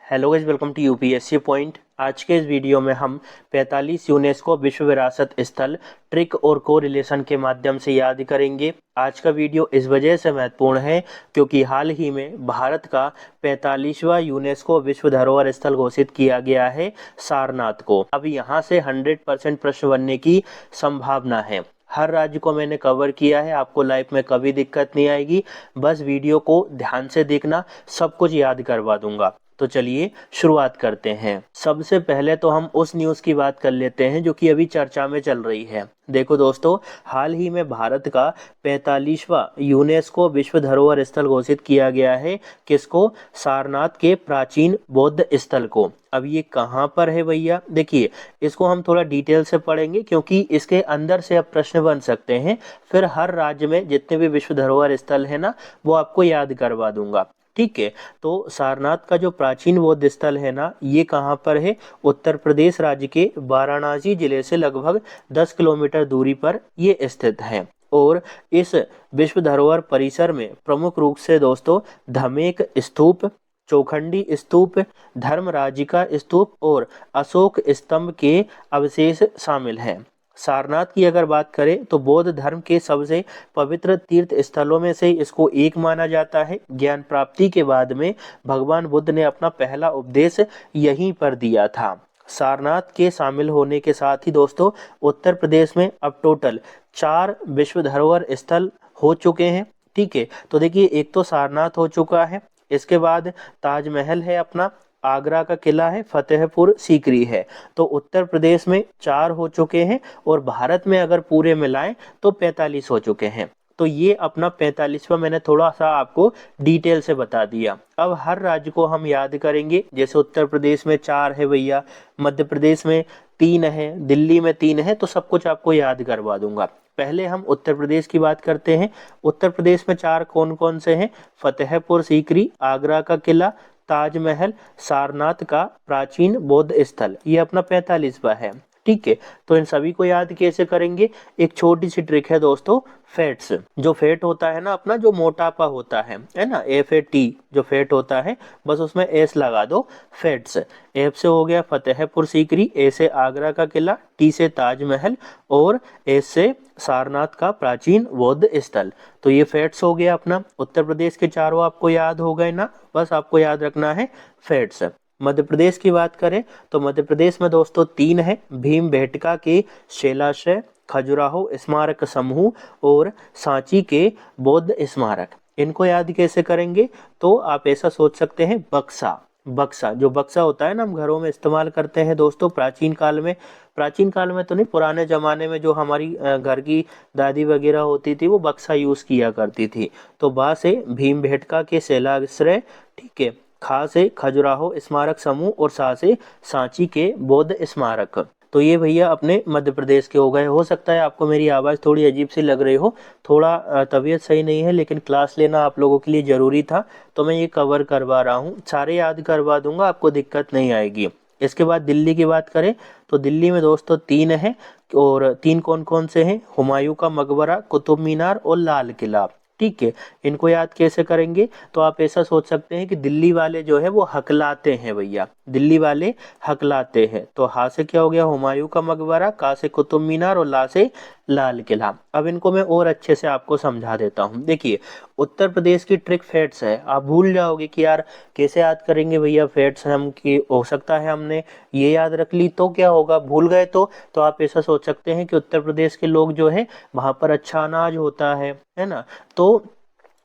Hello guys, welcome to UPSC point. आज के इस वीडियो में हम 45 यूनेस्को विश्व विरासत स्थल ट्रिक और कोरिलेशन के माध्यम से याद करेंगे। आज का वीडियो इस वजह से महत्वपूर्ण है क्योंकि हाल ही में भारत का 45वां यूनेस्को विश्व धरोहर स्थल घोषित किया गया है सारनाथ को। अब यहाँ से 100% प्रश्न बनने की संभावना है। हर राज्य को मैंने कवर किया है, आपको लाइफ में कभी दिक्कत नहीं आएगी। बस वीडियो को ध्यान से देखना, सब कुछ याद करवा दूंगा। तो चलिए शुरुआत करते हैं। सबसे पहले तो हम उस न्यूज़ की बात कर लेते हैं जो कि अभी चर्चा में चल रही है। देखो दोस्तों, हाल ही में भारत का 45वां यूनेस्को विश्व धरोहर स्थल घोषित किया गया है। किसको? सारनाथ के प्राचीन बौद्ध स्थल को। अब ये कहाँ पर है भैया? देखिए, इसको हम थोड़ा डिटेल से पढ़ेंगे क्योंकि इसके अंदर से अब प्रश्न बन सकते हैं। फिर हर राज्य में जितने भी विश्व धरोहर स्थल है ना, वो आपको याद करवा दूंगा। ठीक है, तो सारनाथ का जो प्राचीन बौद्ध स्थल है ना, ये कहाँ पर है? उत्तर प्रदेश राज्य के वाराणसी जिले से लगभग 10 किलोमीटर दूरी पर ये स्थित है। और इस विश्व धरोहर परिसर में प्रमुख रूप से दोस्तों धमेक स्तूप, चौखंडी स्तूप, धर्मराजिका स्तूप और अशोक स्तंभ के अवशेष शामिल हैं। सारनाथ की अगर बात करें तो बौद्ध धर्म के सबसे पवित्र तीर्थ स्थलों में से इसको एक माना जाता है। ज्ञान प्राप्ति के बाद में भगवान बुद्ध ने अपना पहला उपदेश यहीं पर दिया था। सारनाथ के शामिल होने के साथ ही दोस्तों उत्तर प्रदेश में अब टोटल 4 विश्व धरोहर स्थल हो चुके हैं। ठीक है, तो देखिए, एक तो सारनाथ हो चुका है, इसके बाद ताजमहल है अपना, आगरा का किला है, फतेहपुर सीकरी है। तो उत्तर प्रदेश में 4 हो चुके हैं और भारत में अगर पूरे मिलाएं तो 45 हो चुके हैं। तो ये अपना 45वां मैंने थोड़ा सा आपको डिटेल से बता दिया। अब हर राज्य को हम याद करेंगे। जैसे उत्तर प्रदेश में 4 है भैया, मध्य प्रदेश में 3 है, दिल्ली में 3 है, तो सब कुछ आपको याद करवा दूंगा। पहले हम उत्तर प्रदेश की बात करते हैं। उत्तर प्रदेश में 4 कौन कौन से हैं? फतेहपुर सीकरी, आगरा का किला, ताजमहल, सारनाथ का प्राचीन बौद्ध स्थल, ये अपना 45वां है। ठीक है, तो इन सभी को याद कैसे करेंगे? एक छोटी सी ट्रिक है दोस्तों, फैट्स। जो फैट होता है ना अपना, जो मोटापा होता है ना, FAT जो फैट होता है, बस उसमें S लगा दो, फैट्स। F से हो गया फतेहपुर सीकरी, A से आगरा का किला, T से ताजमहल और S से सारनाथ का प्राचीन बौद्ध स्थल। तो ये फैट्स हो गया अपना। उत्तर प्रदेश के चारों आपको याद हो गए ना, बस आपको याद रखना है फैट्स। मध्य प्रदेश की बात करें तो मध्य प्रदेश में दोस्तों 3 है, भीमबेटका के शैलाश्रय, खजुराहो स्मारक समूह और सांची के बौद्ध स्मारक। इनको याद कैसे करेंगे? तो आप ऐसा सोच सकते हैं, बक्सा। बक्सा, जो बक्सा होता है ना, हम घरों में इस्तेमाल करते हैं दोस्तों प्राचीन काल में। प्राचीन काल में तो नहीं, पुराने ज़माने में जो हमारी घर की दादी वगैरह होती थी वो बक्सा यूज़ किया करती थी। तो बा से भीमबेटका के शैलाश्रय, ठीक है, खा से खजुराहो स्मारक समूह और सा से सांची के बौद्ध स्मारक। तो ये भैया अपने मध्य प्रदेश के हो गए। हो सकता है आपको मेरी आवाज़ थोड़ी अजीब सी लग रही हो, थोड़ा तबीयत सही नहीं है, लेकिन क्लास लेना आप लोगों के लिए ज़रूरी था तो मैं ये कवर करवा रहा हूँ। सारे याद करवा दूंगा, आपको दिक्कत नहीं आएगी। इसके बाद दिल्ली की बात करें तो दिल्ली में दोस्तों 3 है। और 3 कौन कौन से हैं? हुमायूं का मकबरा, कुतुब मीनार और लाल किला। ठीक है, इनको याद कैसे करेंगे? तो आप ऐसा सोच सकते हैं कि दिल्ली वाले जो है वो हकलाते हैं भैया, दिल्ली वाले हकलाते हैं। तो हा से क्या हो गया? हुमायूं का मकबरा, का से कुतुब मीनार और ला से लाल किला। अब इनको मैं और अच्छे से आपको समझा देता हूँ। देखिए, उत्तर प्रदेश की ट्रिक फैट्स है। आप भूल जाओगे कि यार कैसे याद करेंगे भैया फैट्स हम, कि हो सकता है हमने ये याद रख ली तो क्या होगा, भूल गए तो आप ऐसा सोच सकते हैं कि उत्तर प्रदेश के लोग जो है वहाँ पर अच्छा अनाज होता है ना, तो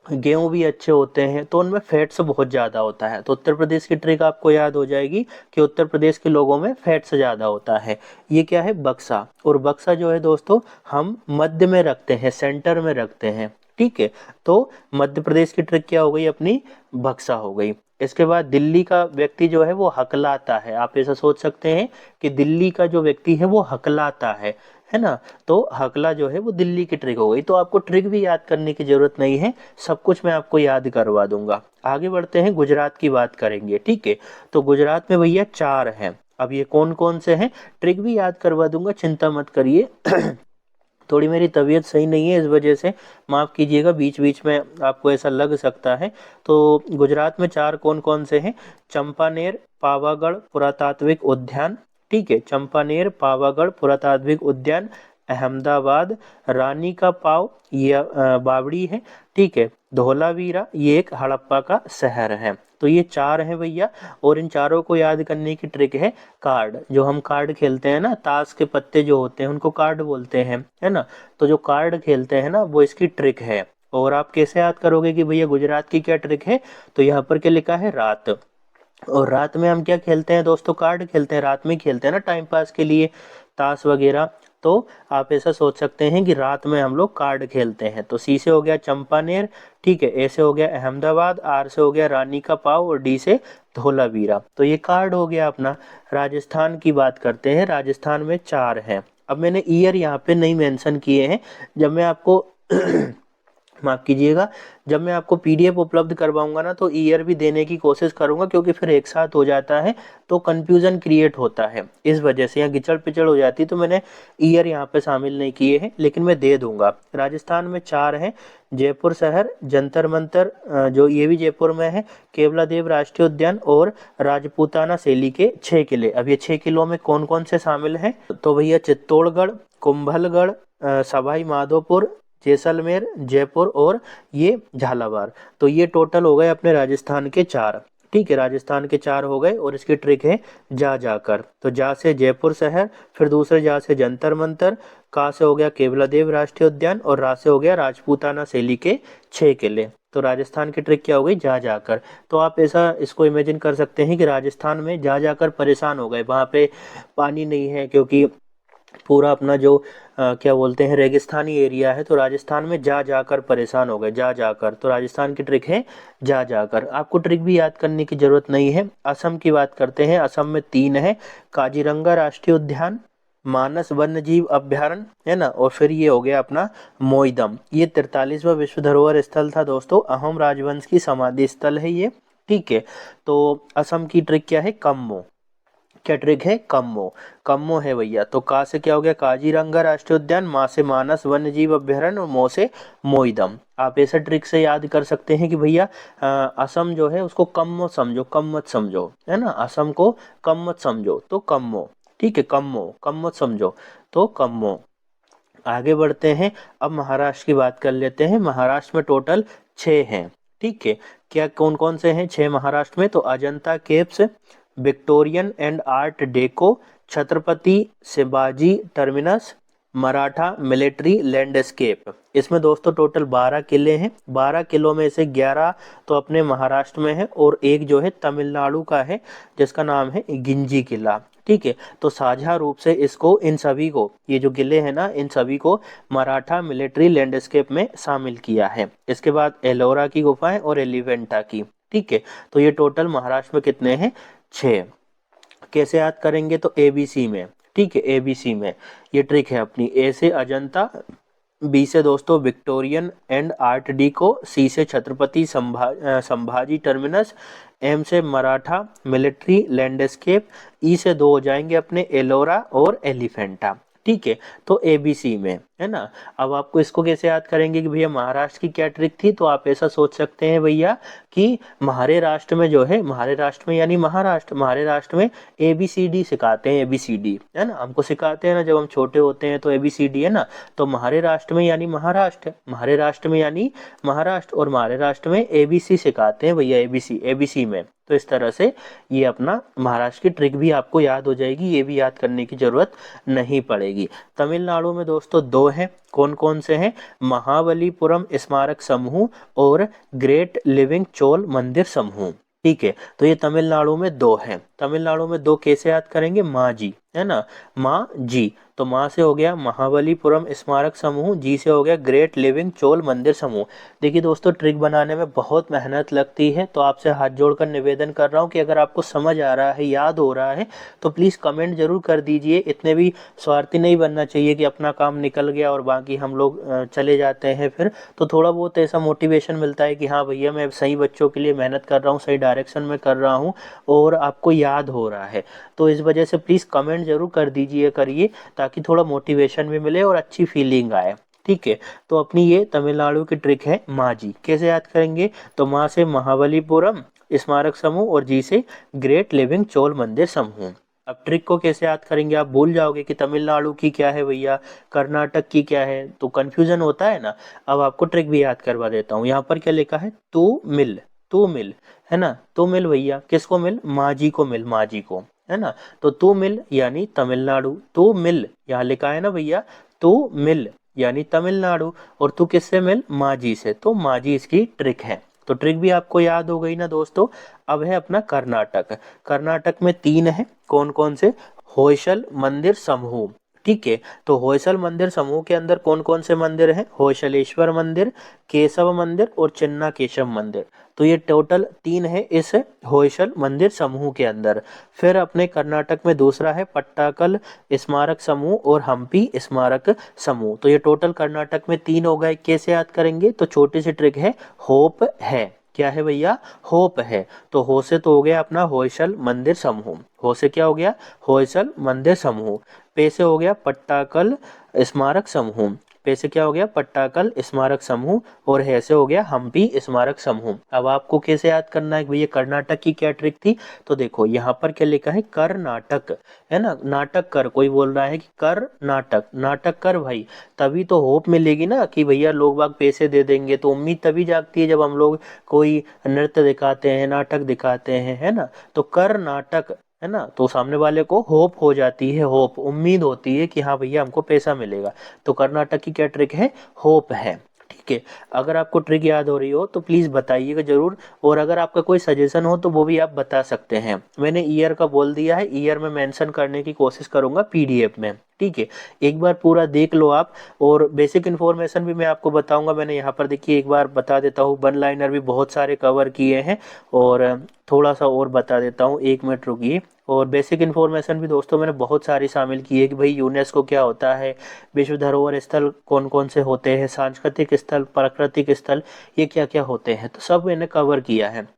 गेहूं भी अच्छे होते हैं, तो उनमें फैट्स बहुत ज़्यादा होता है। तो उत्तर प्रदेश की ट्रिक आपको याद हो जाएगी कि उत्तर प्रदेश के लोगों में फैट्स ज़्यादा होता है। ये क्या है? बक्सा। और बक्सा जो है दोस्तों हम मध्य में रखते हैं, सेंटर में रखते हैं। ठीक है, तो मध्य प्रदेश की ट्रिक क्या हो गई अपनी? बक्सा हो गई। इसके बाद दिल्ली का व्यक्ति जो है वो हकलाता है। आप ऐसा सोच सकते हैं कि दिल्ली का जो व्यक्ति है वो हकलाता है ना, तो हकला जो है वो दिल्ली की ट्रिक हो गई। तो आपको ट्रिक भी याद करने की जरूरत नहीं है, सब कुछ मैं आपको याद करवा दूंगा। आगे बढ़ते हैं, गुजरात की बात करेंगे। ठीक है, तो गुजरात में भैया 4 हैं। अब ये कौन कौन से हैं? ट्रिक भी याद करवा दूंगा, चिंता मत करिए। थोड़ी मेरी तबीयत सही नहीं है, इस वजह से माफ़ कीजिएगा, बीच बीच में आपको ऐसा लग सकता है। तो गुजरात में 4 कौन कौन से हैं? चंपानेर पावागढ़ पुरातात्विक उद्यान, ठीक है, चंपानेर पावागढ़ पुरातात्विक उद्यान, अहमदाबाद रानी का पाव, ये बावड़ी है, ठीक है, धोलावीरा ये एक हड़प्पा का शहर है। तो ये 4 हैं भैया। और इन चारों को याद करने की ट्रिक है कार्ड। जो हम कार्ड खेलते हैं ना, ताश के पत्ते जो होते हैं उनको कार्ड बोलते हैं, है ना। तो जो कार्ड खेलते हैं ना, वो इसकी ट्रिक है। और आप कैसे याद करोगे कि भैया गुजरात की क्या ट्रिक है? तो यहाँ पर क्या लिखा है? रात। और रात में हम क्या खेलते हैं दोस्तों? कार्ड खेलते हैं, रात में खेलते हैं ना टाइम पास के लिए, ताश वगैरह। तो आप ऐसा सोच सकते हैं कि रात में हम लोग कार्ड खेलते हैं। तो सी से हो गया चंपानेर, ठीक है, ए से हो गया अहमदाबाद, आर से हो गया रानी का पाव और डी से धोलावीरा। तो ये कार्ड हो गया अपना। राजस्थान की बात करते हैं, राजस्थान में 4 हैं। अब मैंने ईयर यहाँ पे नहीं मेंशन किए हैं। जब मैं आपको माफ़ कीजिएगा, जब मैं आपको पीडीएफ उपलब्ध करवाऊंगा ना, तो ईयर भी देने की कोशिश करूंगा, क्योंकि फिर एक साथ हो जाता है तो कंफ्यूजन क्रिएट होता है, इस वजह से यहाँ गिचड़ पिचड़ हो जाती है। तो मैंने ईयर यहाँ पे शामिल नहीं किए हैं, लेकिन मैं दे दूंगा। राजस्थान में 4 हैं। जयपुर शहर, जंतर मंतर, जो ये भी जयपुर में है, केवलादेव राष्ट्रीय उद्यान और राजपूताना शैली के 6 किले। अब ये 6 किलों में कौन कौन से शामिल हैं? तो भैया चित्तौड़गढ़, कुंभलगढ़, सवाई माधोपुर, जैसलमेर, जयपुर और ये झालावाड़। तो ये टोटल हो गए अपने राजस्थान के 4, ठीक है, राजस्थान के 4 हो गए। और इसकी ट्रिक है जा जाकर। तो जा से जयपुर शहर, फिर दूसरे जा से जंतर मंतर, का से हो गया केवलादेव राष्ट्रीय उद्यान और रा से हो गया राजपूताना शैली के 6 किले। तो राजस्थान की ट्रिक क्या हो गई? जा जाकर। तो आप ऐसा इसको इमेजिन कर सकते हैं कि राजस्थान में जा जाकर परेशान हो गए, वहाँ पे पानी नहीं है, क्योंकि पूरा अपना जो क्या बोलते हैं रेगिस्तानी एरिया है। तो राजस्थान में जा जाकर परेशान हो गए, जा जाकर। तो राजस्थान की ट्रिक है जा जाकर। आपको ट्रिक भी याद करने की जरूरत नहीं है। असम की बात करते हैं, असम में 3 है। काजीरंगा राष्ट्रीय उद्यान, मानस वन्य जीव अभ्यारण्य, है ना, और फिर ये हो गया अपना मोइदम। ये 43वां विश्व धरोहर स्थल था दोस्तों, अहोम राजवंश की समाधि स्थल है ये, ठीक है। तो असम की ट्रिक क्या है? कम्मो। क्या ट्रिक है? कम्मो। कम्मो है भैया। तो का से क्या हो गया? काजीरंगा राष्ट्रीय उद्यान, मा से मानस वन्य जीव अभ्यारण्य और मो से मोइदम। आप ऐसा ट्रिक से याद कर सकते हैं कि भैया असम जो है उसको कम मत समझो, कम मत समझो, है ना, असम को कम मत समझो, तो कम्मो, ठीक है, कम्मो, कम मत समझो, तो कम्मो। आगे बढ़ते हैं, अब महाराष्ट्र की बात कर लेते हैं। महाराष्ट्र में टोटल 6 हैं, ठीक है। क्या कौन कौन से हैं 6 महाराष्ट्र में? तो Ajanta caves, Victorian and art deco, Chhatrapati Shivaji terminus, Maratha military landscape. इसमें दोस्तों टोटल 12 किले हैं। 12 किलों में से 11 तो अपने महाराष्ट्र में है और एक जो है तमिलनाडु का है, जिसका नाम है गिंजी किला, ठीक है। तो साझा रूप से इसको, इन सभी को, ये जो किले हैं ना, इन सभी को मराठा मिलिट्री लैंडस्केप में शामिल किया है। इसके बाद एलोरा की गुफाएं और एलिफेंटा की, ठीक है। तो ये टोटल महाराष्ट्र में कितने हैं? 6। कैसे याद करेंगे? तो एबीसी में, ठीक है, एबीसी में ये ट्रिक है अपनी। ए से अजंता, बी से दोस्तों विक्टोरियन एंड आर्ट डीको, सी से छत्रपति संभाजी टर्मिनस, एम से मराठा मिलिट्री लैंडस्केप, ई से 2 हो जाएंगे अपने एलोरा और एलिफेंटा, ठीक है। तो एबीसी में, है ना। अब आपको इसको कैसे याद करेंगे कि भैया महाराष्ट्र की क्या ट्रिक थी? तो आप ऐसा सोच सकते हैं भैया कि हमारे राष्ट्र में जो है, हमारे राष्ट्र में यानी महाराष्ट्र, हमारे राष्ट्र में ABCD सिखाते हैं, ABCD, है ना, हमको सिखाते हैं ना जब हम छोटे होते हैं, तो ABCD है ना। तो हमारे राष्ट्र में यानी महाराष्ट्र, हमारे राष्ट्र में यानी महाराष्ट्र, और हमारे राष्ट्र में ABC सिखाते हैं भैया, ABC में। तो इस तरह से ये अपना महाराष्ट्र की ट्रिक भी आपको याद हो जाएगी, ये भी याद करने की जरूरत नहीं पड़ेगी। तमिलनाडु में दोस्तों 2 हैं। कौन कौन से हैं? महाबलीपुरम स्मारक समूह और ग्रेट लिविंग चोल मंदिर समूह, ठीक है। तो ये तमिलनाडु में 2 हैं। तमिलनाडु में 2 कैसे याद करेंगे? माँ जी, है ना, माँ जी। तो माँ से हो गया महाबलीपुरम स्मारक समूह, जी से हो गया ग्रेट लिविंग चोल मंदिर समूह। देखिए दोस्तों, ट्रिक बनाने में बहुत मेहनत लगती है, तो आपसे हाथ जोड़कर निवेदन कर रहा हूँ कि अगर आपको समझ आ रहा है, याद हो रहा है, तो प्लीज़ कमेंट जरूर कर दीजिए। इतने भी स्वार्थी नहीं बनना चाहिए कि अपना काम निकल गया और बाकी हम लोग चले जाते हैं फिर। तो थोड़ा बहुत ऐसा मोटिवेशन मिलता है कि हाँ भैया, मैं सही बच्चों के लिए मेहनत कर रहा हूँ, सही डायरेक्शन में कर रहा हूँ और आपको याद हो रहा है। तो इस वजह से प्लीज़ कमेंट जरूर कर दीजिए करिए, ताकि ताकि थोड़ा मोटिवेशन भी मिले और अच्छी फीलिंग आए। ठीक है, तो अपनी ये तमिलनाडु की ट्रिक है माजी। कैसे याद करेंगे? तो माँ से महाबलीपुरम स्मारक समूह और जी से ग्रेट लिविंग चोल मंदिर समूह। अब ट्रिक को कैसे याद करेंगे? आप भूल जाओगे कि तमिलनाडु की क्या है भैया, कर्नाटक की क्या है, तो कंफ्यूजन होता है ना। अब आपको ट्रिक भी याद करवा देता हूँ। यहाँ पर क्या लिखा है? तू मिल, तू मिल, है ना। तू मिल भैया, किसको मिल? माजी को मिल, माजी को, है ना। तो तू मिल यानी तमिलनाडु, तू मिल यहाँ लिखा है ना भैया, तू मिल यानी तमिलनाडु, और तू किससे मिल? माजी से, तो माजी इसकी ट्रिक है। तो ट्रिक भी आपको याद हो गई ना दोस्तों। अब है अपना कर्नाटक। कर्नाटक में 3 है, कौन कौन से? होयसल मंदिर समूह। ठीक है, तो होयसल मंदिर समूह के अंदर कौन कौन से मंदिर हैं? होयसलेश्वर मंदिर, केशव मंदिर और चिन्ना केशव मंदिर। तो ये टोटल 3 है इस होयसल मंदिर समूह के अंदर। फिर अपने कर्नाटक में दूसरा है पट्टाकल स्मारक समूह और हम्पी स्मारक समूह। तो ये टोटल कर्नाटक में 3 हो गए। कैसे याद करेंगे? तो छोटी सी ट्रिक है, होप है। क्या है भैया? होप है। तो हो से तो हो गया अपना होयसल मंदिर समूह, हो से क्या हो गया? होयसल मंदिर समूह। पे से हो गया पट्टाकल स्मारक समूह, पे से क्या हो गया? पट्टाकल स्मारक समूह, और है से हो गया हम्पी स्मारक समूह। अब आपको कैसे याद करना है भैया कर्नाटक की क्या ट्रिक थी? तो देखो यहाँ पर क्या लिखा है? कर्नाटक, है ना। नाटक कर, कोई बोल रहा है कि कर नाटक, नाटक कर भाई, तभी तो होप मिलेगी ना कि भैया लोग बाग पैसे दे देंगे। तो उम्मीद तभी जागती है जब हम लोग कोई नृत्य दिखाते हैं, नाटक दिखाते हैं, है ना। तो कर नाटक, है ना, तो सामने वाले को होप हो जाती है, होप उम्मीद होती है कि हाँ भैया हमको पैसा मिलेगा। तो कर्नाटक की क्या ट्रिक है? होप है। ठीक है, अगर आपको ट्रिक याद हो रही हो तो प्लीज़ बताइएगा ज़रूर, और अगर आपका कोई सजेशन हो तो वो भी आप बता सकते हैं। मैंने ईयर का बोल दिया है, ईयर में मेंशन करने की कोशिश करूंगा पीडीएफ में। ठीक है, एक बार पूरा देख लो आप, और बेसिक इन्फॉर्मेशन भी मैं आपको बताऊंगा। मैंने यहाँ पर देखिए एक बार बता देता हूँ, वन लाइनर भी बहुत सारे कवर किए हैं, और थोड़ा सा और बता देता हूँ, 1 मिनट रुकिए। और बेसिक इन्फॉर्मेशन भी दोस्तों मैंने बहुत सारी शामिल की है कि भाई यूनेस्को क्या होता है, विश्व धरोहर स्थल कौन कौन से होते हैं, सांस्कृतिक स्थल, प्राकृतिक स्थल, ये क्या क्या होते हैं, तो सब मैंने कवर किया है।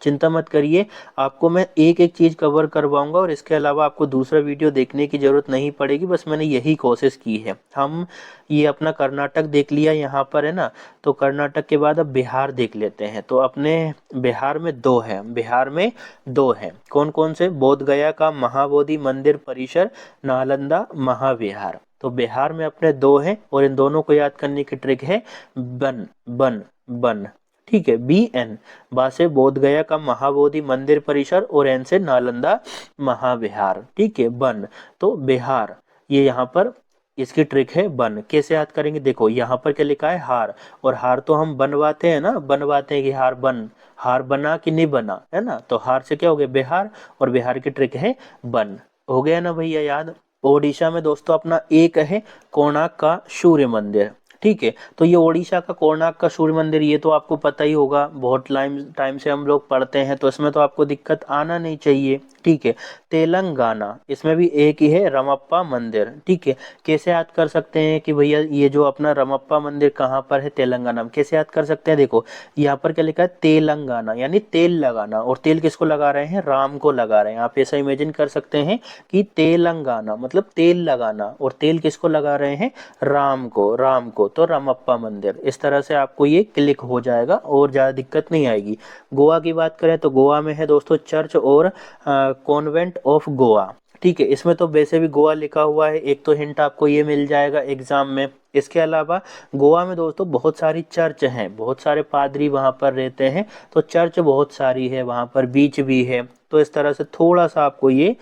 चिंता मत करिए, आपको मैं एक एक चीज़ कवर करवाऊंगा, और इसके अलावा आपको दूसरा वीडियो देखने की ज़रूरत नहीं पड़ेगी। बस मैंने यही कोशिश की है। हम ये अपना कर्नाटक देख लिया यहाँ पर, है ना। तो कर्नाटक के बाद अब बिहार देख लेते हैं। तो अपने बिहार में 2 है, बिहार में 2 है, कौन कौन से? बोध गया का महाबोधि मंदिर परिसर, नालंदा महाविहार। तो बिहार में अपने 2 हैं, और इन दोनों को याद करने की ट्रिक है बन बन बन। ठीक है, बी एन, बा से बोध गया का महाबोधि मंदिर परिसर, और एन से नालंदा महाविहार। ठीक है, बन, तो बिहार, ये यहाँ पर इसकी ट्रिक है बन। कैसे याद करेंगे? देखो यहाँ पर क्या लिखा है? हार, और हार तो हम बनवाते हैं ना, बनवाते हैं कि हार बन, हार बना कि नहीं बना, है ना। तो हार से क्या हो गया? बिहार, और बिहार की ट्रिक है बन। हो गया ना भैया याद। ओडिशा में दोस्तों अपना एक है कोणार्क का सूर्य मंदिर। ठीक है, तो ये ओडिशा का कोणार्क का सूर्य मंदिर, ये तो आपको पता ही होगा, बहुत टाइम से हम लोग पढ़ते हैं, तो इसमें तो आपको दिक्कत आना नहीं चाहिए। ठीक है, तेलंगाना, इसमें भी एक ही है रमप्पा मंदिर। ठीक है, कैसे याद कर सकते हैं कि भैया ये जो अपना रमप्पा मंदिर कहाँ पर है? तेलंगाना में। कैसे याद कर सकते हैं? देखो यहाँ पर क्या लिखा है? तेलंगाना यानी तेल लगाना, और तेल किसको लगा रहे हैं? राम को लगा रहे हैं। आप ऐसा इमेजिन कर सकते हैं कि तेलंगाना मतलब तेल लगाना, और तेल किसको लगा रहे हैं? राम को, राम को, तो रामप्पा मंदिर। इस तरह से आपको ये क्लिक हो जाएगा और ज़्यादा दिक्कत नहीं आएगी। गोवा की बात करें तो गोवा में है दोस्तों चर्च और कॉन्वेंट ऑफ गोवा। ठीक है, इसमें तो वैसे भी गोवा लिखा हुआ है, एक तो हिंट आपको ये मिल जाएगा एग्जाम में। इसके अलावा गोवा में दोस्तों बहुत सारी चर्च हैं, बहुत सारे पादरी वहाँ पर रहते हैं, तो चर्च बहुत सारी है वहाँ पर, बीच भी है। तो इस तरह से थोड़ा सा आपको ये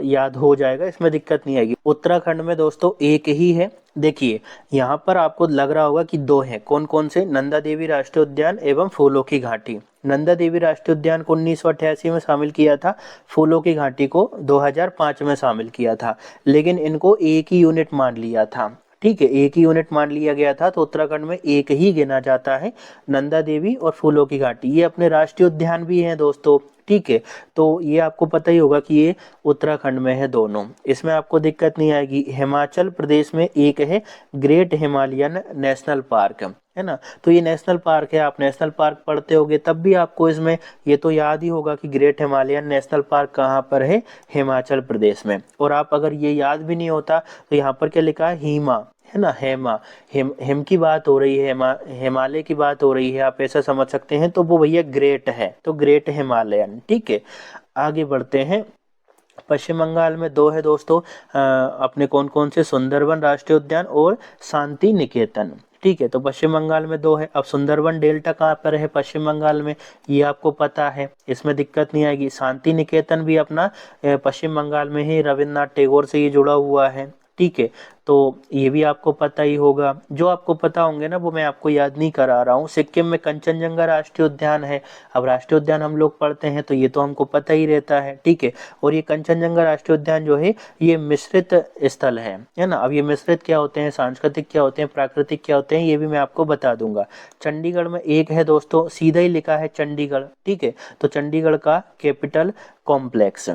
याद हो जाएगा, इसमें दिक्कत नहीं आएगी। उत्तराखंड में दोस्तों एक ही है। देखिए यहाँ पर आपको लग रहा होगा कि 2 हैं, कौन कौन से? नंदा देवी राष्ट्रीय उद्यान एवं फूलों की घाटी। नंदा देवी राष्ट्रीय उद्यान को 1988 में शामिल किया था, फूलों की घाटी को 2005 में शामिल किया था, लेकिन इनको एक ही यूनिट मान लिया था। ठीक है, एक ही यूनिट मान लिया गया था, तो उत्तराखंड में एक ही गिना जाता है, नंदा देवी और फूलों की घाटी। ये अपने राष्ट्रीय उद्यान भी हैं दोस्तों। ठीक है। तो ये आपको पता ही होगा कि ये उत्तराखंड में है दोनों, इसमें आपको दिक्कत नहीं आएगी। हिमाचल प्रदेश में एक है ग्रेट हिमालयन नेशनल पार्क, है ना। तो ये नेशनल पार्क है, आप नेशनल पार्क पढ़ते होगे तब भी आपको इसमें ये तो याद ही होगा कि ग्रेट हिमालयन नेशनल पार्क कहाँ पर है, हिमाचल प्रदेश में। और आप अगर ये याद भी नहीं होता तो यहाँ पर क्या लिखा है, हीमा, है ना, हेमा, हिम की बात हो रही है, हिमालय की बात हो रही है, आप ऐसा समझ सकते हैं। तो वो भैया ग्रेट है, तो ग्रेट हिमालयन, ठीक है। आगे बढ़ते हैं। पश्चिम बंगाल में दो है दोस्तों, अपने कौन कौन से, सुंदरबन राष्ट्रीय उद्यान और शांति निकेतन, ठीक है। तो पश्चिम बंगाल में दो है। अब सुंदरबन डेल्टा कहाँ पर है पश्चिम बंगाल में, ये आपको पता है, इसमें दिक्कत नहीं आएगी। शांति निकेतन भी अपना पश्चिम बंगाल में ही, रविन्द्रनाथ टैगोर से ये जुड़ा हुआ है, ठीक है। तो ये भी आपको पता ही होगा। जो आपको पता होंगे ना वो मैं आपको याद नहीं करा रहा हूँ। सिक्किम में कंचनजंगा राष्ट्रीय उद्यान है। अब राष्ट्रीय उद्यान हम लोग पढ़ते हैं तो ये तो हमको पता ही रहता है, ठीक है। और ये कंचनजंगा राष्ट्रीय उद्यान जो है ये मिश्रित स्थल है ना। अब ये मिश्रित क्या होते हैं, सांस्कृतिक क्या होते हैं, प्राकृतिक क्या होते हैं, ये भी मैं आपको बता दूंगा। चंडीगढ़ में एक है दोस्तों, सीधा ही लिखा है चंडीगढ़, ठीक है। तो चंडीगढ़ का कैपिटल कॉम्प्लेक्स,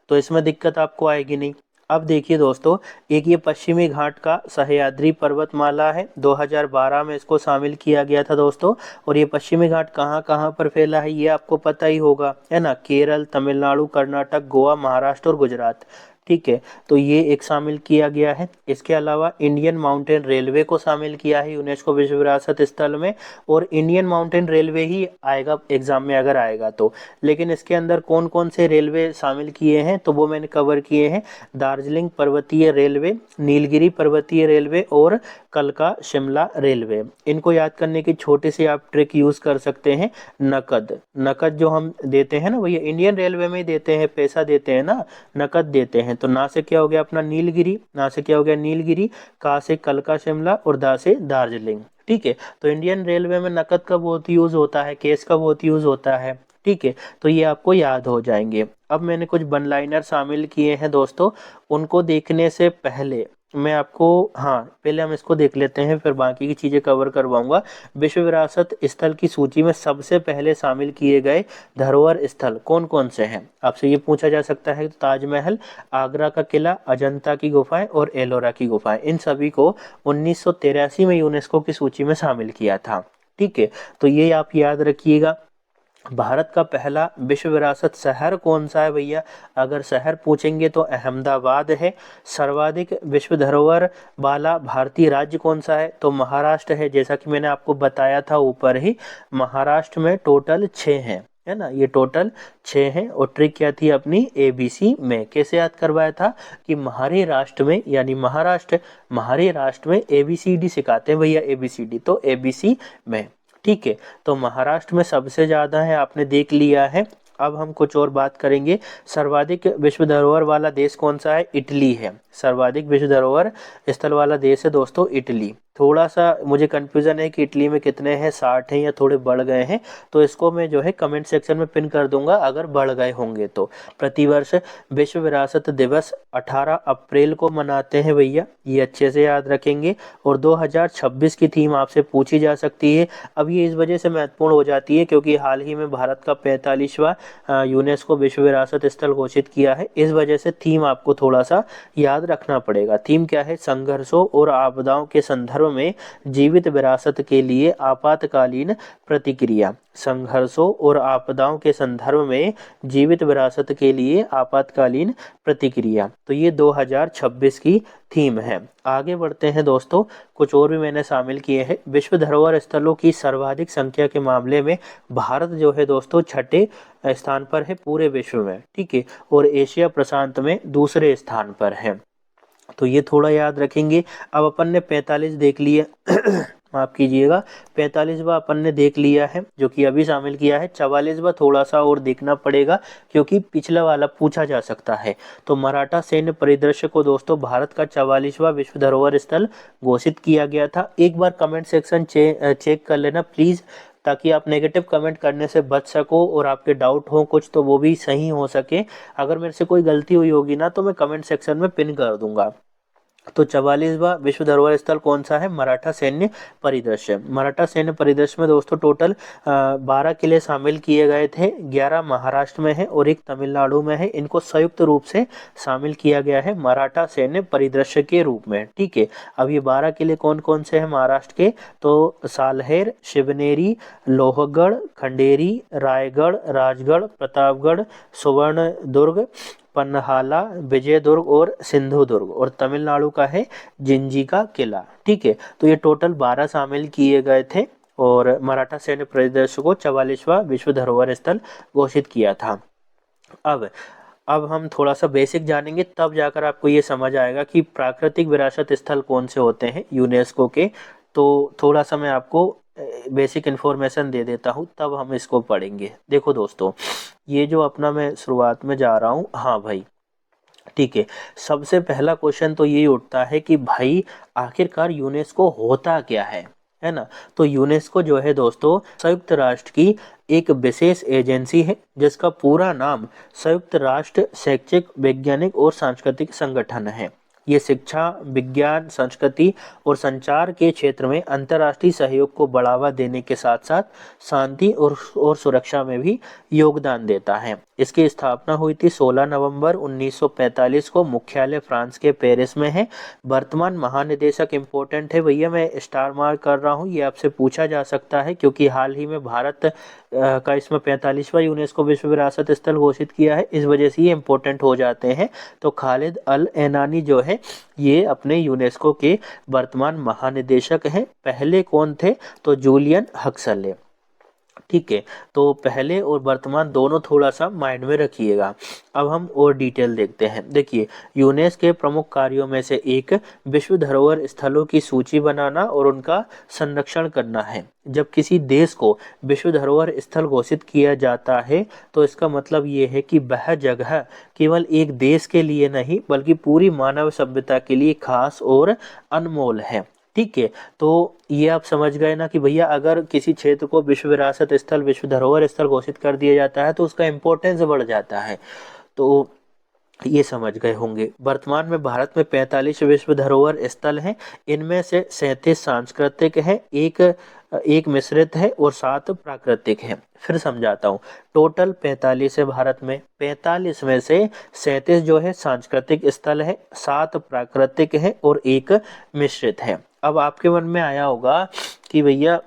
तो इसमें दिक्कत आपको आएगी नहीं। अब देखिए दोस्तों, एक ये पश्चिमी घाट का सह्याद्री पर्वतमाला है, 2012 में इसको शामिल किया गया था दोस्तों। और ये पश्चिमी घाट कहाँ कहाँ पर फैला है ये आपको पता ही होगा, है ना, केरल, तमिलनाडु, कर्नाटक, गोवा, महाराष्ट्र और गुजरात, ठीक है। तो ये एक शामिल किया गया है। इसके अलावा इंडियन माउंटेन रेलवे को शामिल किया है यूनेस्को विश्व विरासत स्थल में, और इंडियन माउंटेन रेलवे ही आएगा एग्जाम में अगर आएगा तो। लेकिन इसके अंदर कौन कौन से रेलवे शामिल किए हैं तो वो मैंने कवर किए हैं, दार्जिलिंग पर्वतीय रेलवे, नीलगिरी पर्वतीय रेलवे और कलका शिमला रेलवे। इनको याद करने की छोटी सी आप ट्रिक यूज कर सकते हैं, नकद, नकद जो हम देते हैं ना भैया इंडियन रेलवे में ही देते हैं, पैसा देते हैं ना, नकद देते हैं। तो ना से क्या हो गया अपना नीलगिरी, ना से क्या हो गया नीलगिरी, का से कलका शिमला और दा से दार्जिलिंग, ठीक है। तो इंडियन रेलवे में नकद का बहुत यूज होता है, कैश का बहुत यूज होता है, ठीक है। तो ये आपको याद हो जाएंगे। अब मैंने कुछ वन लाइनर शामिल किए हैं दोस्तों, उनको देखने से पहले मैं आपको, हाँ पहले हम इसको देख लेते हैं फिर बाकी की चीज़ें कवर करवाऊंगा। विश्व विरासत स्थल की सूची में सबसे पहले शामिल किए गए धरोहर स्थल कौन कौन से हैं, आपसे ये पूछा जा सकता है। ताजमहल, आगरा का किला, अजंता की गुफाएं और एलोरा की गुफाएं, इन सभी को 1983 में यूनेस्को की सूची में शामिल किया था, ठीक है। तो ये आप याद रखिएगा। भारत का पहला विश्व विरासत शहर कौन सा है भैया, अगर शहर पूछेंगे तो अहमदाबाद है। सर्वाधिक विश्व धरोहर वाला भारतीय राज्य कौन सा है तो महाराष्ट्र है। जैसा कि मैंने आपको बताया था ऊपर ही, महाराष्ट्र में टोटल 6 हैं, है ना, ये टोटल 6 हैं। और ट्रिक क्या थी अपनी, ABC में। कैसे याद करवाया था कि हमारे राष्ट्र में, यानी महाराष्ट्र, हमारे राष्ट्र में ABCD सिखाते हैं भैया, ABCD, तो ABC में, ठीक है। तो महाराष्ट्र में सबसे ज़्यादा है, आपने देख लिया है। अब हम कुछ और बात करेंगे। सर्वाधिक विश्व धरोहर वाला देश कौन सा है, इटली है। सर्वाधिक विश्व धरोहर स्थल वाला देश है दोस्तों इटली। थोड़ा सा मुझे कन्फ्यूज़न है कि इटली में कितने हैं, 60 हैं या थोड़े बढ़ गए हैं, तो इसको मैं जो है कमेंट सेक्शन में पिन कर दूंगा अगर बढ़ गए होंगे तो। प्रतिवर्ष विश्व विरासत दिवस 18 अप्रैल को मनाते हैं भैया, ये अच्छे से याद रखेंगे। और 2026 की थीम आपसे पूछी जा सकती है। अब ये इस वजह से महत्वपूर्ण हो जाती है क्योंकि हाल ही में भारत का 45वां यूनेस्को विश्व विरासत स्थल घोषित किया है, इस वजह से थीम आपको थोड़ा सा याद रखना पड़ेगा। थीम क्या है, संघर्षों और आपदाओं के संदर्भ में जीवित विरासत के लिए आपातकालीन प्रतिक्रिया। संघर्षों और आपदाओं के संदर्भ में जीवित विरासत के लिए आपातकालीन प्रतिक्रिया, तो ये 2026 की थीम है। आगे बढ़ते हैं दोस्तों, कुछ और भी मैंने शामिल किए हैं। विश्व धरोहर स्थलों की सर्वाधिक संख्या के मामले में भारत जो है दोस्तों 6ठे स्थान पर है पूरे विश्व में, ठीक है। और एशिया प्रशांत में दूसरे स्थान पर है, तो ये थोड़ा याद रखेंगे। अब अपन ने 45 देख लिया माफ कीजिएगा, 45वां अपन ने देख लिया है जो कि अभी शामिल किया है। 44वां थोड़ा सा और देखना पड़ेगा क्योंकि पिछला वाला पूछा जा सकता है। तो मराठा सैन्य परिदृश्य को दोस्तों भारत का 44वां विश्व धरोहर स्थल घोषित किया गया था। एक बार कमेंट सेक्शन चेक कर लेना प्लीज़, ताकि आप नेगेटिव कमेंट करने से बच सको और आपके डाउट हो कुछ तो वो भी सही हो सके। अगर मेरे से कोई गलती हुई होगी ना तो मैं कमेंट सेक्शन में पिन कर दूंगा। तो 44वां विश्व धरोहर स्थल कौन सा है? मराठा सैन्य परिदृश्य। मराठा सैन्य परिदृश्य में दोस्तों टोटल 12 किले शामिल किए गए थे। 11 महाराष्ट्र में है और एक तमिलनाडु में है। इनको संयुक्त रूप से शामिल किया गया है मराठा सैन्य परिदृश्य के रूप में। ठीक है, अब ये 12 किले कौन कौन से हैं महाराष्ट्र के? तो सालहेर, शिवनेरी, लोहगढ़, खंडेरी, रायगढ़, राजगढ़, प्रतापगढ़, सुवर्णदुर्ग, पन्हाला, विजयदुर्ग और सिंधुदुर्ग। और तमिलनाडु का है जिंजी का किला। ठीक है, तो ये टोटल 12 शामिल किए गए थे और मराठा सैन्य परिदृश्य को 44वां विश्व धरोहर स्थल घोषित किया था। अब हम थोड़ा सा बेसिक जानेंगे, तब जाकर आपको ये समझ आएगा कि प्राकृतिक विरासत स्थल कौन से होते हैं यूनेस्को के। तो थोड़ा सा मैं आपको बेसिक इन्फॉर्मेशन दे देता हूँ, तब हम इसको पढ़ेंगे। देखो दोस्तों, ये जो अपना मैं शुरुआत में जा रहा हूँ, हाँ भाई ठीक है, सबसे पहला क्वेश्चन तो ये उठता है कि भाई आखिरकार यूनेस्को होता क्या है ना। तो यूनेस्को जो है दोस्तों संयुक्त राष्ट्र की एक विशेष एजेंसी है जिसका पूरा नाम संयुक्त राष्ट्र शैक्षिक, वैज्ञानिक और सांस्कृतिक संगठन है। ये शिक्षा, विज्ञान, संस्कृति और संचार के क्षेत्र में अंतर्राष्ट्रीय सहयोग को बढ़ावा देने के साथ साथ शांति और सुरक्षा में भी योगदान देता है। इसकी स्थापना हुई थी 16 नवंबर 1945 को। मुख्यालय फ्रांस के पेरिस में है। वर्तमान महानिदेशक इम्पोर्टेंट है भैया, मैं स्टार मार्क कर रहा हूँ, ये आपसे पूछा जा सकता है क्योंकि हाल ही में भारत का इसमें 45वां यूनेस्को विश्व विरासत स्थल घोषित किया है, इस वजह से ये इम्पोर्टेंट हो जाते हैं। तो खालिद अल एनानी जो है ये अपने यूनेस्को के वर्तमान महानिदेशक हैं। पहले कौन थे? तो जूलियन हक्सले। ठीक है, तो पहले और वर्तमान दोनों थोड़ा सा माइंड में रखिएगा। अब हम और डिटेल देखते हैं। देखिए, यूनेस्को के प्रमुख कार्यों में से एक विश्व धरोहर स्थलों की सूची बनाना और उनका संरक्षण करना है। जब किसी देश को विश्व धरोहर स्थल घोषित किया जाता है तो इसका मतलब ये है कि वह जगह केवल एक देश के लिए नहीं बल्कि पूरी मानव सभ्यता के लिए खास और अनमोल है। ठीक है, तो ये आप समझ गए ना कि भैया अगर किसी क्षेत्र को विश्व विरासत स्थल, विश्व धरोहर स्थल घोषित कर दिया जाता है तो उसका इम्पोर्टेंस बढ़ जाता है। तो ये समझ गए होंगे। वर्तमान में भारत में 45 विश्व धरोहर स्थल हैं। इनमें से 37 सांस्कृतिक हैं, एक मिश्रित है और 7 प्राकृतिक हैं। फिर समझाता हूँ, टोटल 45 है भारत में। 45 में से 37 जो है सांस्कृतिक स्थल है, 7 प्राकृतिक है और 1 मिश्रित है। अब आपके मन में आया होगा कि भैया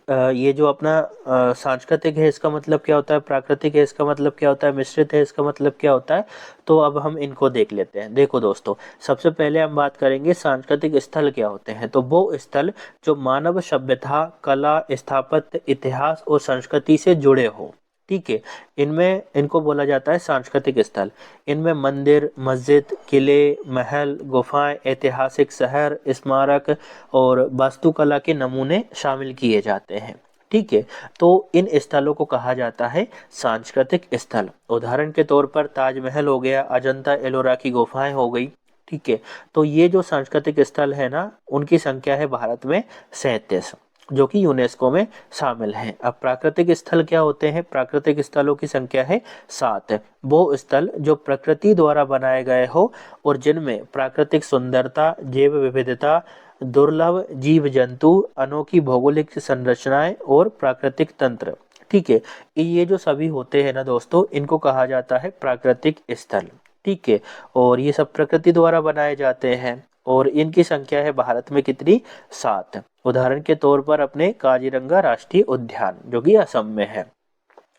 ये जो अपना सांस्कृतिक है इसका मतलब क्या होता है, प्राकृतिक है इसका मतलब क्या होता है, मिश्रित है इसका मतलब क्या होता है। तो अब हम इनको देख लेते हैं। देखो दोस्तों, सबसे पहले हम बात करेंगे सांस्कृतिक स्थल क्या होते हैं। तो वो स्थल जो मानव सभ्यता, कला, स्थापत्य, इतिहास और संस्कृति से जुड़े हो। ठीक है, इनको बोला जाता है सांस्कृतिक स्थल। इनमें मंदिर, मस्जिद, किले, महल, गुफाएं, ऐतिहासिक शहर, स्मारक और वास्तुकला के नमूने शामिल किए जाते हैं। ठीक है, तो इन स्थलों को कहा जाता है सांस्कृतिक स्थल। उदाहरण के तौर पर ताजमहल हो गया, अजंता एलोरा की गुफाएं हो गई। ठीक है, तो ये जो सांस्कृतिक स्थल है ना, उनकी संख्या है भारत में 37 जो कि यूनेस्को में शामिल हैं। अब प्राकृतिक स्थल क्या होते हैं? प्राकृतिक स्थलों की संख्या है 7। वो स्थल जो प्रकृति द्वारा बनाए गए हो और जिनमें प्राकृतिक सुंदरता, जैव विविधता, दुर्लभ जीव जंतु, अनोखी भौगोलिक संरचनाएं और प्राकृतिक तंत्र। ठीक है, ये जो सभी होते हैं ना दोस्तों, इनको कहा जाता है प्राकृतिक स्थल। ठीक है, और ये सब प्रकृति द्वारा बनाए जाते हैं और इनकी संख्या है भारत में कितनी? 7। उदाहरण के तौर पर अपने काजीरंगा राष्ट्रीय उद्यान जो कि असम में है।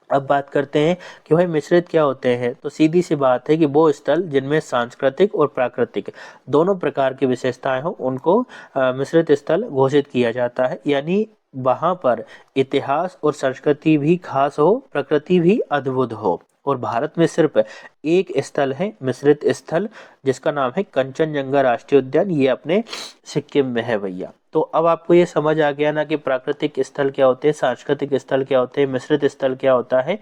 अब बात करते हैं कि भाई मिश्रित क्या होते हैं। तो सीधी सी बात है कि वो स्थल जिनमें सांस्कृतिक और प्राकृतिक दोनों प्रकार की विशेषताएं हो उनको मिश्रित स्थल घोषित किया जाता है। यानी वहां पर इतिहास और संस्कृति भी खास हो, प्रकृति भी अद्भुत हो। और भारत में सिर्फ एक स्थल है मिश्रित स्थल जिसका नाम है कंचनजंगा राष्ट्रीय उद्यान। ये अपने सिक्किम में है भैया। तो अब आपको ये समझ आ गया ना कि प्राकृतिक स्थल क्या होते हैं, सांस्कृतिक स्थल क्या होते हैं, मिश्रित स्थल क्या होता है।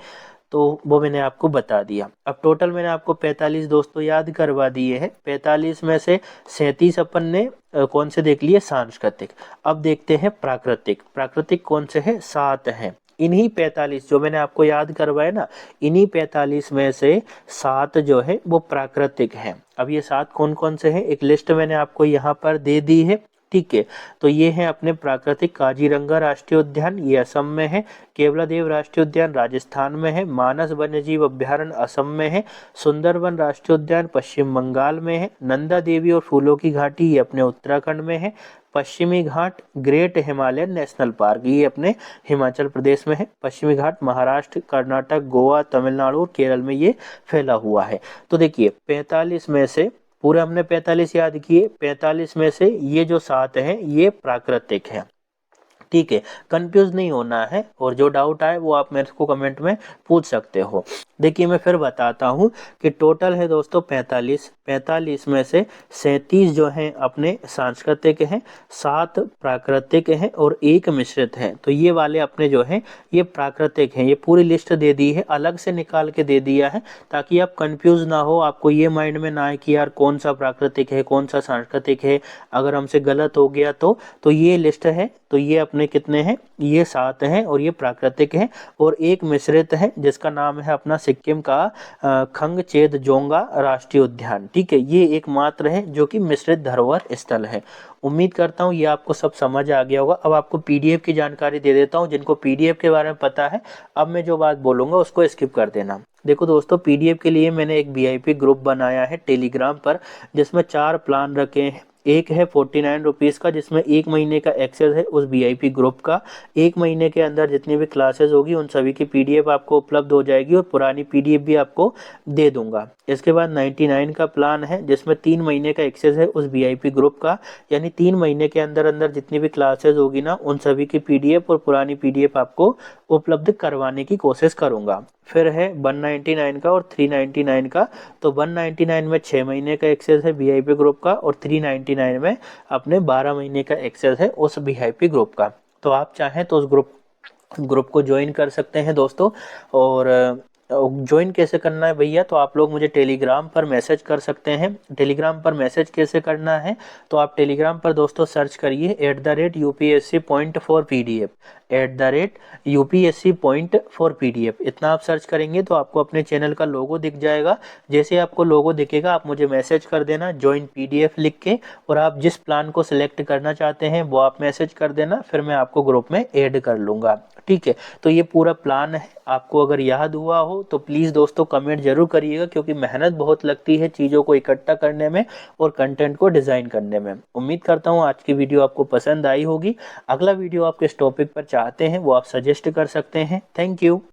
तो वो मैंने आपको बता दिया। अब टोटल मैंने आपको 45 दोस्तों याद करवा दिए हैं। 45 में से 37 अपन ने कौन से देख लिए? सांस्कृतिक। अब देखते हैं प्राकृतिक। प्राकृतिक कौन से हैं? 7 हैं। इन्हीं 45 जो मैंने आपको याद करवाया ना, इन्हीं 45 में से 7 जो है वो प्राकृतिक हैं। अब ये 7 कौन कौन से हैं, एक लिस्ट मैंने आपको यहाँ पर दे दी है, ठीक है। तो ये है अपने प्राकृतिक काजीरंगा राष्ट्रीय उद्यान, ये असम में है। केवलादेव राष्ट्रीय उद्यान राजस्थान में है। मानस वन्यजीव अभ्यारण्य असम में है। सुंदरवन राष्ट्रीय उद्यान पश्चिम बंगाल में है। नंदा देवी और फूलों की घाटी ये अपने उत्तराखंड में है। पश्चिमी घाट ग्रेट हिमालयन नेशनल पार्क ये अपने हिमाचल प्रदेश में है। पश्चिमी घाट महाराष्ट्र, कर्नाटक, गोवा, तमिलनाडु और केरल में ये फैला हुआ है। तो देखिए 45 में से पूरे हमने 45 याद किए, 45 में से ये जो 7 हैं ये प्राकृतिक हैं, ठीक है। कंफ्यूज नहीं होना है, और जो डाउट आए वो आप मेरे को कमेंट में पूछ सकते हो। देखिए मैं फिर बताता हूँ कि टोटल है दोस्तों 45 में से 37 जो हैं अपने सांस्कृतिक हैं, 7 प्राकृतिक हैं और 1 मिश्रित है। तो ये वाले अपने जो हैं ये प्राकृतिक हैं। ये पूरी लिस्ट दे दी है, अलग से निकाल के दे दिया है ताकि आप कंफ्यूज ना हो, आपको ये माइंड में ना आए कि यार कौन सा प्राकृतिक है कौन सा सांस्कृतिक है, अगर हमसे गलत हो गया तो ये लिस्ट है। तो ये अपने कितने हैं, ये 7 हैं और ये प्राकृतिक हैं, और 1 मिश्रित है जिसका नाम है अपना सिक्किम का खंगचेदजोंगा राष्ट्रीय उद्यान, ठीक है। ये एकमात्र है जो कि मिश्रित धरोहर स्थल है। उम्मीद करता हूँ ये आपको सब समझ आ गया होगा। अब आपको पीडीएफ की जानकारी दे देता हूँ, जिनको पीडीएफ के बारे में पता है अब मैं जो बात बोलूँगा उसको स्किप कर देना। देखो दोस्तों, पीडीएफ के लिए मैंने एक वीआईपी ग्रुप बनाया है टेलीग्राम पर, जिसमें 4 प्लान रखे हैं। एक है 49 रुपीज़ का, जिसमें 1 महीने का एक्सेस है उस वीआईपी ग्रुप का। 1 महीने के अंदर जितनी भी क्लासेस होगी उन सभी की पीडीएफ आपको उपलब्ध हो जाएगी, और पुरानी पीडीएफ भी आपको दे दूंगा। इसके बाद 99 का प्लान है, जिसमें 3 महीने का एक्सेस है उस वीआईपी ग्रुप का, यानी 3 महीने के अंदर अंदर जितनी भी क्लासेस होगी ना उन सभी की पीडीएफ और पुरानी पीडीएफ आपको उपलब्ध करवाने की कोशिश करूंगा। फिर है 199 का और 399 का। तो 199 में 6 महीने का एक्सेस है वीआईपी ग्रुप का, और 399 में अपने 12 महीने का एक्सेस है उस वीआईपी ग्रुप का। तो आप चाहें तो उस ग्रुप को ज्वाइन कर सकते हैं दोस्तों। और ज्वाइन कैसे करना है भैया, तो आप लोग मुझे टेलीग्राम पर मैसेज कर सकते हैं। टेलीग्राम पर मैसेज कैसे करना है, तो आप टेलीग्राम पर दोस्तों सर्च करिए @UPSC.4PDF, @UPSC.4PDF। इतना आप सर्च करेंगे तो आपको अपने चैनल का लोगो दिख जाएगा। जैसे आपको लोगो दिखेगा आप मुझे मैसेज कर देना ज्वाइन पीडीएफ लिख के, और आप जिस प्लान को सिलेक्ट करना चाहते हैं वो आप मैसेज कर देना, फिर मैं आपको ग्रुप में ऐड कर लूँगा, ठीक है। तो ये पूरा प्लान है, आपको अगर याद हुआ हो तो प्लीज़ दोस्तों कमेंट जरूर करिएगा, क्योंकि मेहनत बहुत लगती है चीज़ों को इकट्ठा करने में और कंटेंट को डिज़ाइन करने में। उम्मीद करता हूँ आज की वीडियो आपको पसंद आई होगी। अगला वीडियो आप किस टॉपिक पर चाहते हैं वो आप सजेस्ट कर सकते हैं। Thank you.